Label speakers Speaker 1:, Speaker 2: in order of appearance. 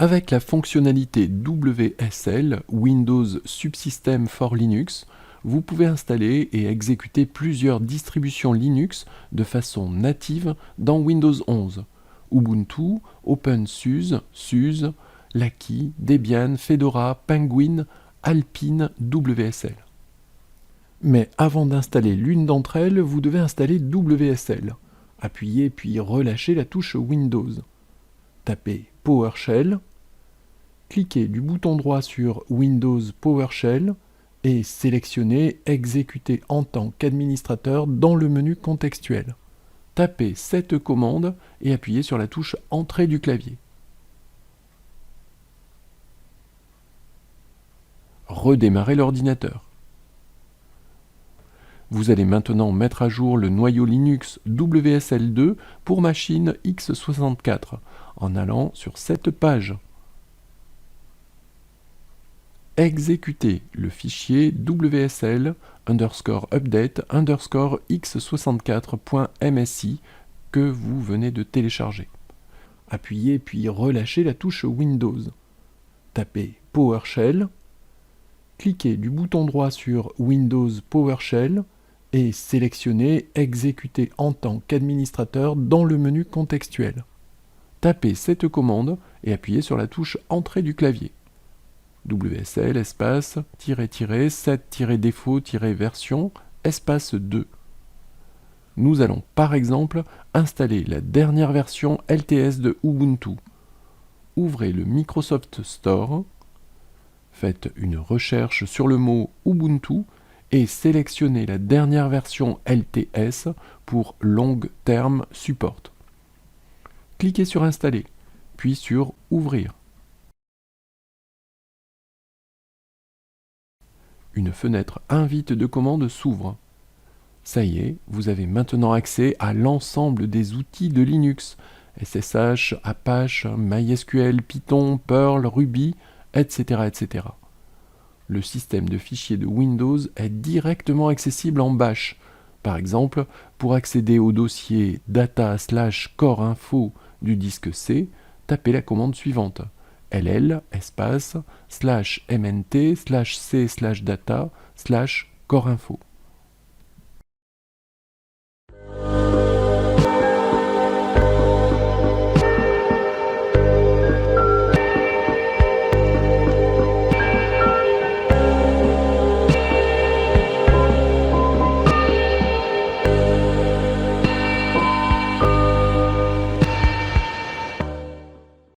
Speaker 1: Avec la fonctionnalité WSL, Windows Subsystem for Linux, vous pouvez installer et exécuter plusieurs distributions Linux de façon native dans Windows 11. Ubuntu, OpenSUSE, SUSE, Laky, Debian, Fedora, Penguin, Alpine, WSL. Mais avant d'installer l'une d'entre elles, vous devez installer WSL. Appuyez puis relâchez la touche Windows. Tapez PowerShell, cliquez du bouton droit sur Windows PowerShell et sélectionnez Exécuter en tant qu'administrateur dans le menu contextuel. Tapez cette commande et appuyez sur la touche Entrée du clavier. Redémarrez l'ordinateur. Vous allez maintenant mettre à jour le noyau Linux WSL2 pour machine x64 en allant sur cette page. Exécutez le fichier WSL_update_x64.msi que vous venez de télécharger. Appuyez puis relâchez la touche Windows. Tapez PowerShell, cliquez du bouton droit sur Windows PowerShell et sélectionnez Exécuter en tant qu'administrateur dans le menu contextuel. Tapez cette commande et appuyez sur la touche Entrée du clavier. WSL espace --set-défaut-version espace 2. Nous allons par exemple installer la dernière version LTS de Ubuntu. Ouvrez le Microsoft Store, faites une recherche sur le mot Ubuntu et sélectionnez la dernière version LTS pour Long Term Support. Cliquez sur Installer, puis sur Ouvrir. Une fenêtre Invite de commande s'ouvre. Ça y est, vous avez maintenant accès à l'ensemble des outils de Linux, SSH, Apache, MySQL, Python, Perl, Ruby, etc., etc. Le système de fichiers de Windows est directement accessible en Bash. Par exemple, pour accéder au dossier data/core-info du disque C, tapez la commande suivante: ll /mnt/c/data/core-info.